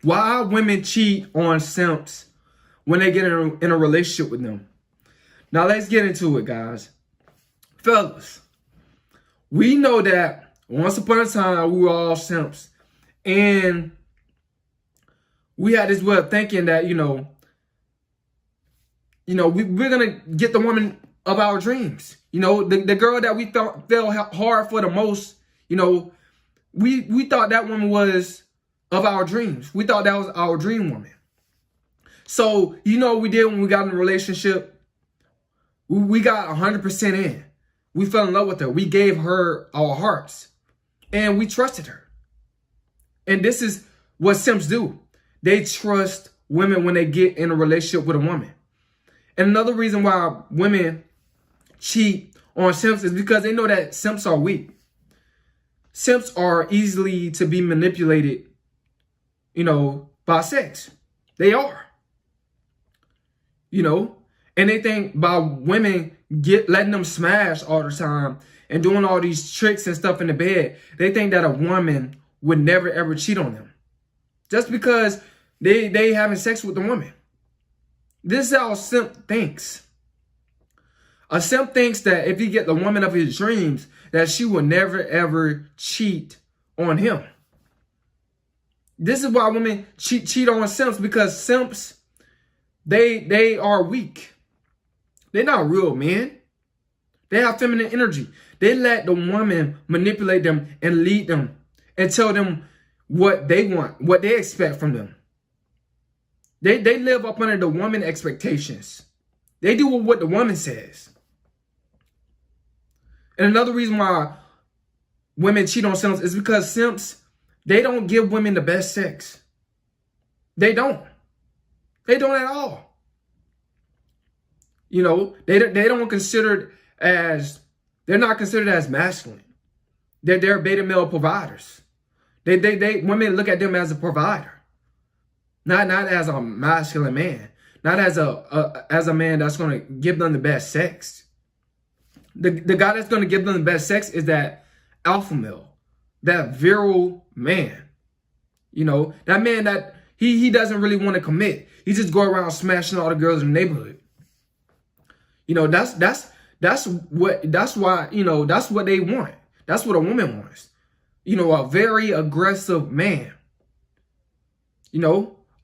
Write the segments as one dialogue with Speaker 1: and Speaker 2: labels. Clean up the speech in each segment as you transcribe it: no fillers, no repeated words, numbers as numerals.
Speaker 1: Why women cheat on simps when they get in a relationship with them. Now let's get into it, guys. Fellas, we know that once upon a time we were all simps, and we had this way of thinking that, we're gonna get the woman of our dreams. The girl that we fell hard for the most, we thought that woman was of our dreams. We thought that was our dream woman. So, what we did when we got in a relationship? We got 100% in. We fell in love with her. We gave her our hearts. And we trusted her. And this is what simps do. They trust women when they get in a relationship with a woman. And another reason why women cheat on simps is because they know that simps are weak. Simps are easily to be manipulated, by sex. They are. And they think by women letting them smash all the time and doing all these tricks and stuff in the bed, they think that a woman would never ever cheat on them. Just because they having sex with the woman. This is how a simp thinks. A simp thinks that if he get the woman of his dreams, that she will never ever cheat on him. This is why women cheat on simps, because simps, they are weak. They're not real men. They have feminine energy. They let the woman manipulate them and lead them and tell them what they want, what they expect from them. They live up under the woman expectations. They do what the woman says. And another reason why women cheat on simps is because simps, they don't give women the best sex. They don't. They don't at all. They don't considered as, they're not considered as masculine. They're beta male providers. Women look at them as a provider. Not as a masculine man. Not as a man that's going to give them the best sex. The guy that's going to give them the best sex is that alpha male. That virile man. That man that he doesn't really want to commit. He just go around smashing all the girls in the neighborhood. That's what they want. That's what a woman wants. A very aggressive man.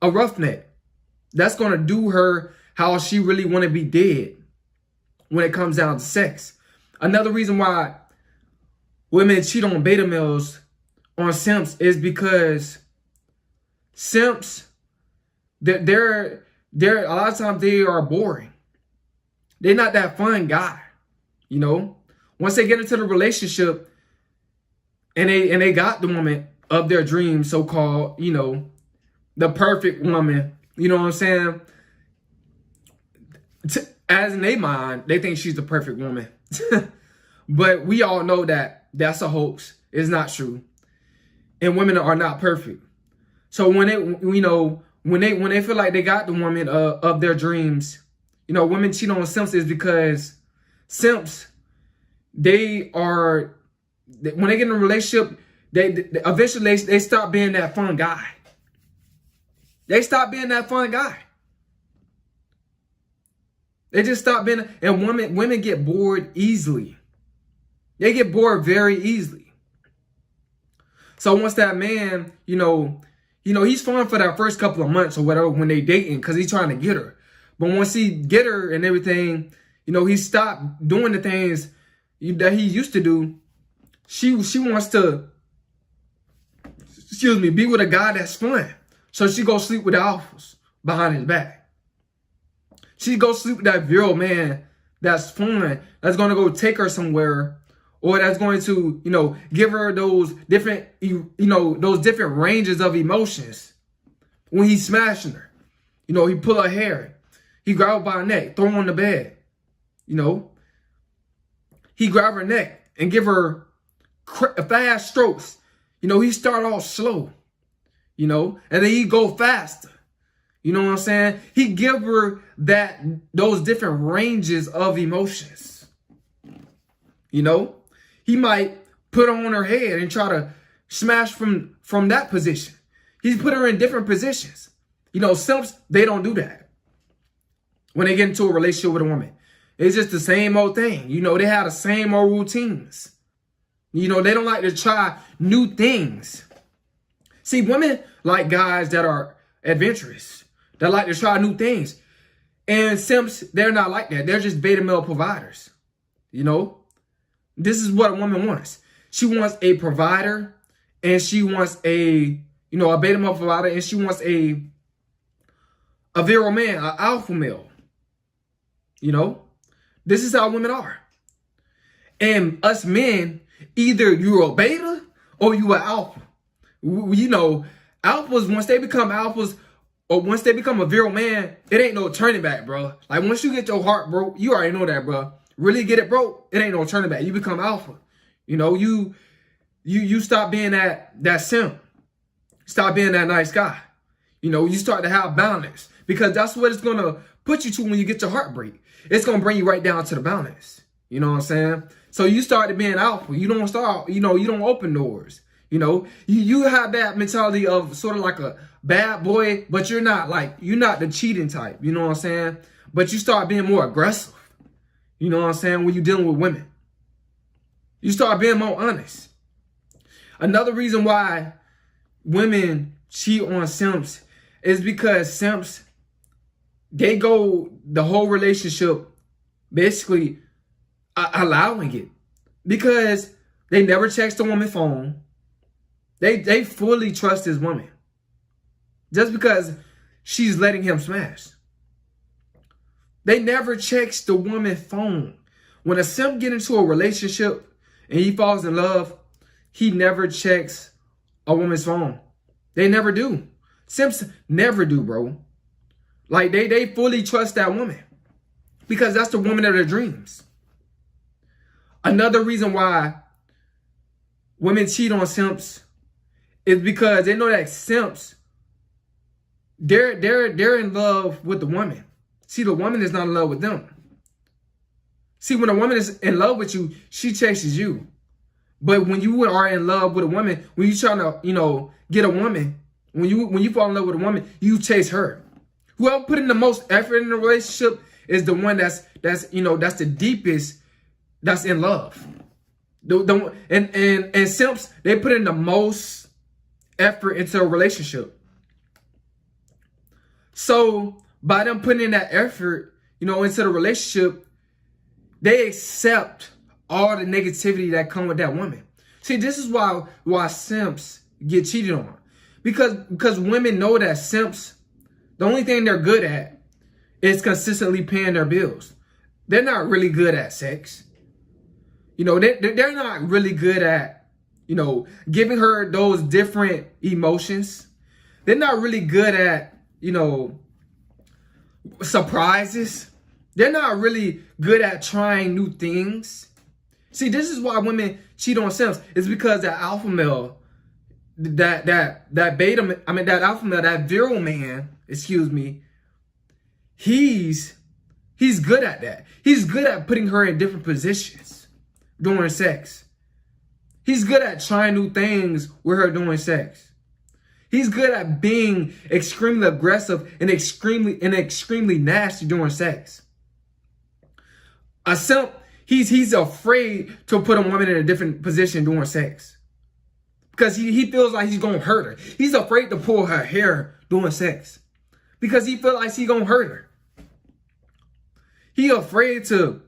Speaker 1: A roughneck. That's going to do her how she really want to be dead when it comes down to sex. Another reason why women cheat on beta males, on simps, is because simps, they're a lot of times they are boring. They're not that fun guy. Once they get into the relationship and they got the woman of their dreams, so-called, the perfect woman, you know what I'm saying? As in their mind, they think she's the perfect woman. But we all know that that's a hoax. It's not true. And women are not perfect. So when they feel like they got the woman of their dreams, women cheat on simps is because simps, when they get in a relationship, they eventually they stop being that fun guy. They stop being that fun guy. They just stop being, and women get bored easily. They get bored very easily. So once that man, he's fun for that first couple of months or whatever when they dating, because he's trying to get her. But once he get her and everything, he stopped doing the things that he used to do. She wants to, be with a guy that's fun. So she go sleep with the alphas behind his back. She go sleep with that virile man that's fun, that's going to go take her somewhere, or that's going to, give her those different, those different ranges of emotions. When he's smashing her, he pull her hair, he grab her by her neck, throw her on the bed, he grab her neck and give her fast strokes. He start off slow, and then he go faster. You know what I'm saying? He give her those different ranges of emotions. He might put her on her head and try to smash from that position. He's put her in different positions. You know, simps, they don't do that when they get into a relationship with a woman. It's just the same old thing. You know, they have the same old routines. You know, they don't like to try new things. See, women like guys that are adventurous, that like to try new things. And simps, they're not like that. They're just beta male providers. You know, this is what a woman wants. She wants a provider, and she wants a beta male provider, and she wants a virile man, an alpha male. You know, this is how women are. And us men, either you're a beta or you are alpha. You know, alphas, once they become alphas, or once they become a virile man, it ain't no turning back, bro. Like, once you get your heart broke, you already know that, bro. Really get it broke, it ain't no turning back. You become alpha. You know, you stop being that simp. Stop being that nice guy. You know, you start to have balance, because that's what it's going to put you to when you get your heart break. It's going to bring you right down to the balance. You know what I'm saying? So you started being alpha. You don't start, you don't open doors. You know, you have that mentality of sort of like a bad boy, but you're not the cheating type. You know what I'm saying? But you start being more aggressive. You know what I'm saying? When you're dealing with women, you start being more honest. Another reason why women cheat on simps is because simps, they go the whole relationship basically allowing it, because they never text the woman's phone. They fully trust this woman just because she's letting him smash. They never checks the woman's phone. When a simp get into a relationship and he falls in love, he never checks a woman's phone. They never do. Simps never do, bro. Like, they fully trust that woman because that's the woman of their dreams. Another reason why women cheat on simps is because they know that simps, they're in love with the woman. See, the woman is not in love with them. See, when a woman is in love with you, she chases you. But when you are in love with a woman, when you're trying to, get a woman, when you fall in love with a woman, you chase her. Whoever put in the most effort in the relationship is the one that's the deepest, that's in love. And simps, they put in the most effort into a relationship. So by them putting in that effort, into the relationship, they accept all the negativity that come with that woman. See, this is why simps get cheated on. Because women know that simps, the only thing they're good at is consistently paying their bills. They're not really good at sex. They're not really good at, giving her those different emotions. They're not really good at, surprises. They're not really good at trying new things. See, this is why women cheat on simps. It's because that alpha male, that alpha male, that virile man, he's good at that. He's good at putting her in different positions during sex. He's good at trying new things with her during sex. He's good at being extremely aggressive and extremely nasty during sex. A simp, he's afraid to put a woman in a different position during sex, because he feels like he's gonna hurt her. He's afraid to pull her hair during sex because he feels like he's gonna hurt her. He afraid to,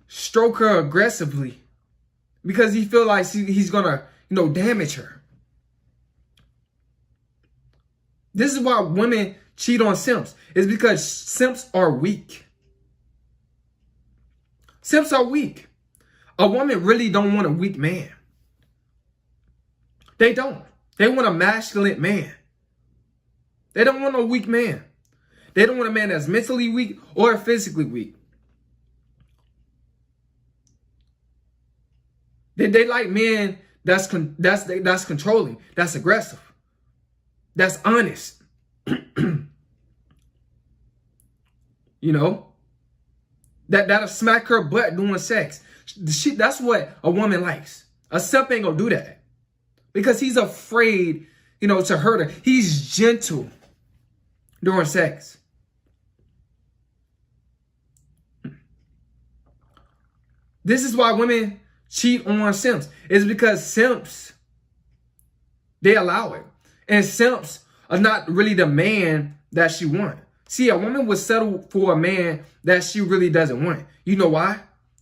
Speaker 1: stroke her aggressively because he feels like he's gonna, damage her. This is why women cheat on simps. It's because simps are weak. Simps are weak. A woman really don't want a weak man. They don't. They want a masculine man. They don't want a weak man. They don't want a man that's mentally weak or physically weak. They like men that's controlling, that's aggressive, that's honest. That'll smack her butt doing sex. That's what a woman likes. A simp ain't gonna do that because he's afraid to hurt her. He's gentle during sex. This is why women cheat on simps. It's because simps, they allow it. And simps are not really the man that she wants. See, a woman would settle for a man that she really doesn't want. You know why?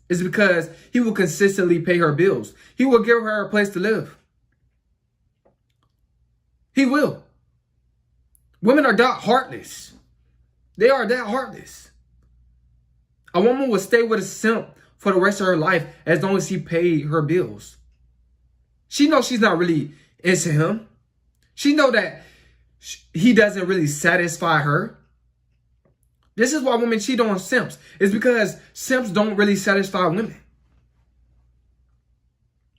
Speaker 1: It's because he will consistently pay her bills. He will give her a place to live. He will. Women are that heartless. They are that heartless. A woman will stay with a simp for the rest of her life as long as he paid her bills. She knows she's not really into him. She knows that he doesn't really satisfy her. This is why women cheat on simps. It's because simps don't really satisfy women.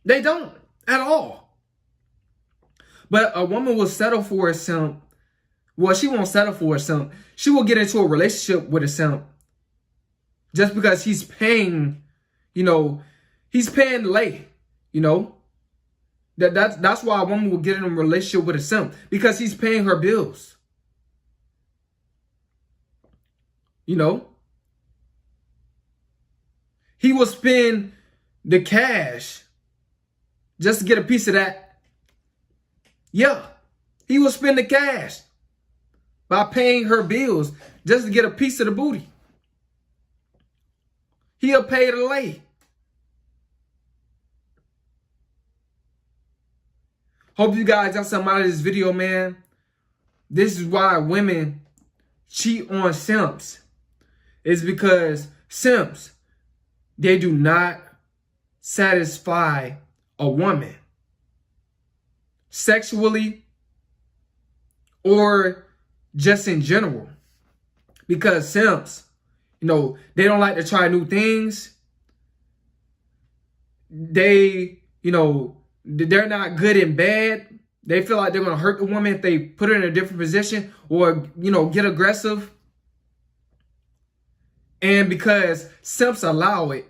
Speaker 1: They don't at all. But a woman will settle for a simp. Well, she won't settle for a simp. She will get into a relationship with a simp just because he's paying, he's paying late, That's why a woman will get in a relationship with a simp, because he's paying her bills. He will spend the cash just to get a piece of that. Yeah, he will spend the cash by paying her bills just to get a piece of the booty. He'll pay the lay. Hope you guys got something out of this video, man. This is why women cheat on simps. It's because simps, they do not satisfy a woman sexually or just in general. Because simps, they don't like to try new things. They're not good in bed. They feel like they're going to hurt the woman if they put her in a different position or, get aggressive. And because simps allow it,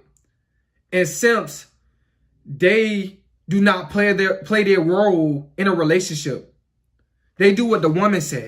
Speaker 1: and simps, they do not play their role in a relationship. They do what the woman says.